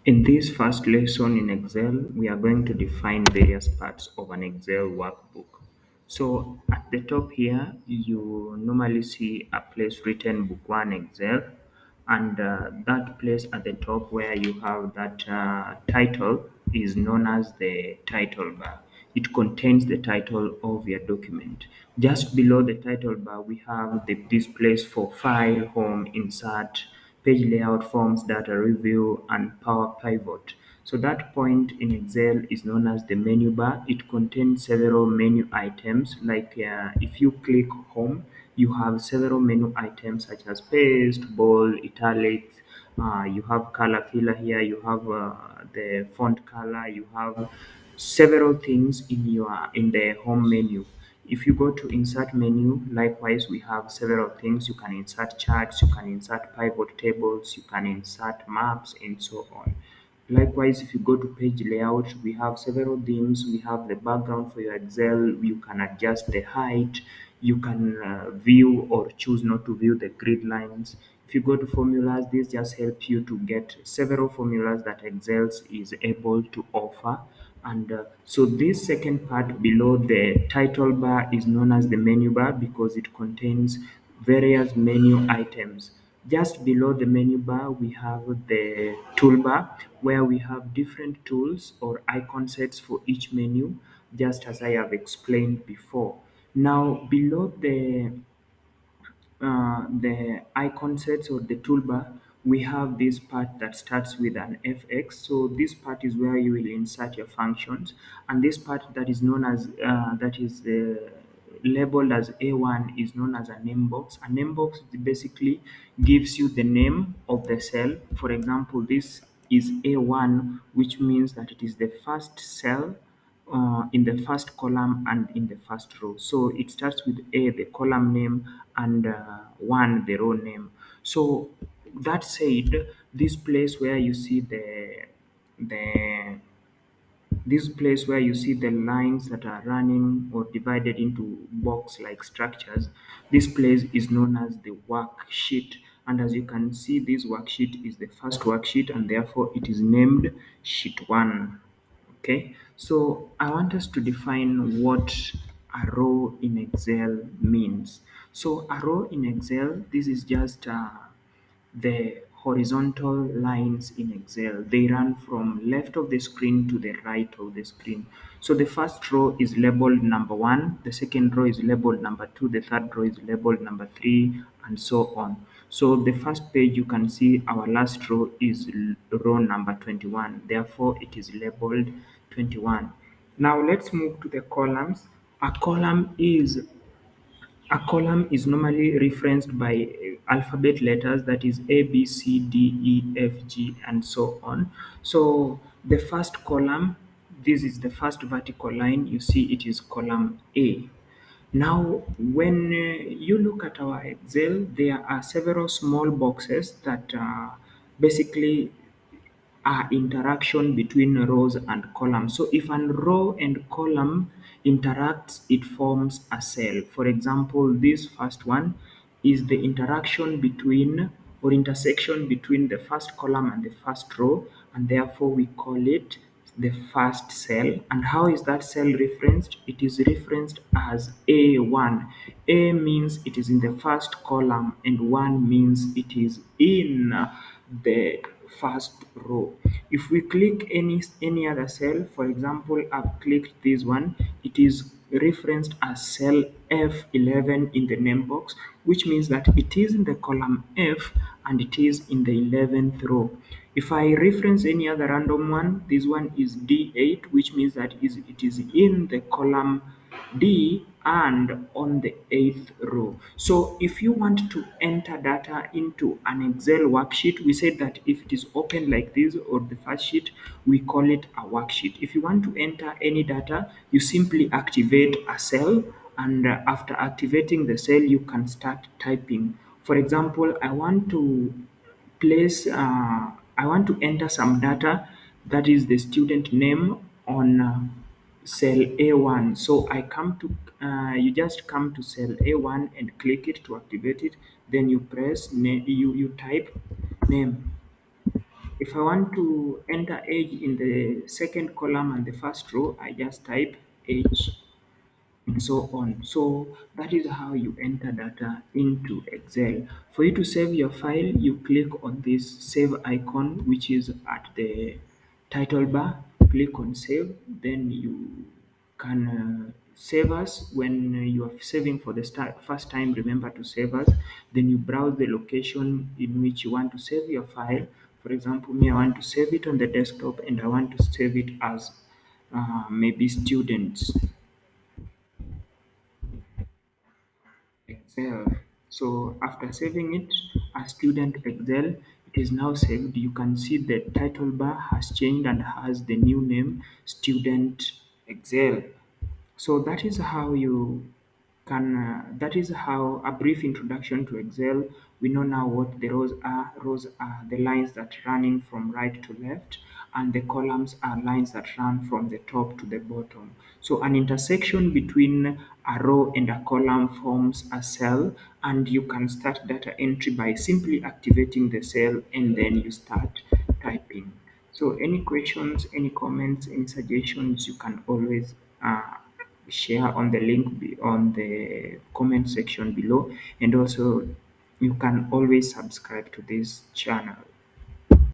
In this first lesson in Excel, we are going to define various parts of an Excel workbook. So at the top here, you normally see a place written Book 1 Excel, and that place at the top where you have that title is known as the title bar. It contains the title of your document. Just below the title bar, we have this place for File, Home, Insert, Page Layout, Forms, Data Review, and Power Pivot. So that point in Excel is known as the menu bar. It contains several menu items. Like if you click Home, you have several menu items such as paste, bold, italics. You have color filler here. You have the font color. You have several things in the home menu. If you go to insert menu, likewise we have several things. You can insert charts, you can insert pivot tables, you can insert maps, and so on. Likewise, if you go to page layout, we have several themes. We have the background for your Excel. You can adjust the height. You can view or choose not to view the grid lines. If you go to formulas, this just helps you to get several formulas that Excel is able to offer. And so this second part below the title bar is known as the menu bar because it contains various menu items. Just below the menu bar, we have the toolbar where we have different tools or icon sets for each menu, just as I have explained before. Now, below the icon sets or the toolbar, we have this part that starts with an FX. So this part is where you will insert your functions, and this part that is known as that is labeled as A1 is known as a name box. A name box basically gives you the name of the cell. For example, this is A1, which means that it is the first cell in the first column and in the first row. So it starts with A, the column name, and 1, the row name. So that said, this place where you see the this place where you see the lines that are running or divided into box-like structures, this place is known as the worksheet. And as you can see, this worksheet is the first worksheet, and therefore it is named sheet 1. Okay, so I want us to define what a row in Excel means. So a row in Excel, this is just the horizontal lines in Excel. They run from left of the screen to the right of the screen. So the first row is labeled number 1, the second row is labeled number 2, the third row is labeled number 3, and so on. So the first page, you can see our last row is row number 21. Therefore, it is labeled 21. Now let's move to the columns. A column is normally referenced by alphabet letters, that is A, B, C, D, E, F, G, and so on. So the first column, this is the first vertical line, you see it is column A. Now, when you look at our Excel, there are several small boxes that basically are interaction between rows and columns. So if a row and column interacts, it forms a cell. For example, this first one is the interaction between or intersection between the first column and the first row, and therefore we call it the first cell. And how is that cell referenced? It is referenced as A1. A means it is in the first column, and 1 means it is in the first row. If we click any other cell, for example, I've clicked this one, it is referenced as cell F11 in the name box, which means that it is in the column F and it is in the 11th row. If I reference any other random one, this one is D8, which means that it is in the column D and on the 8th row. So if you want to enter data into an Excel worksheet, we said that if it is open like this or the first sheet, we call it a worksheet. If you want to enter any data, you simply activate a cell, and after activating the cell, you can start typing. For example, I want to enter some data, that is the student name, on cell A1. So you just come to cell A1 and click it to activate it. Then you type name. If I want to enter age in the second column and the first row, I just type age and so on. So that is how you enter data into Excel. For you to save your file, you click on this save icon, which is at the title bar. Click on save, then you can save as. When you are saving for the first time, remember to save as. Then you browse the location in which you want to save your file. For example, me, I want to save it on the desktop and I want to save it as maybe students Excel. So after saving it as student Excel, it is now saved. You can see the title bar has changed and has the new name student Excel. So that is how you can, that is how a brief introduction to Excel. We know now what the rows are. Rows are the lines that running from right to left, and the columns are lines that run from the top to the bottom. So an intersection between a row and a column forms a cell, and you can start data entry by simply activating the cell and then you start typing. So any questions, any comments, any suggestions, you can always share on the link on the comment section below, and also you can always subscribe to this channel.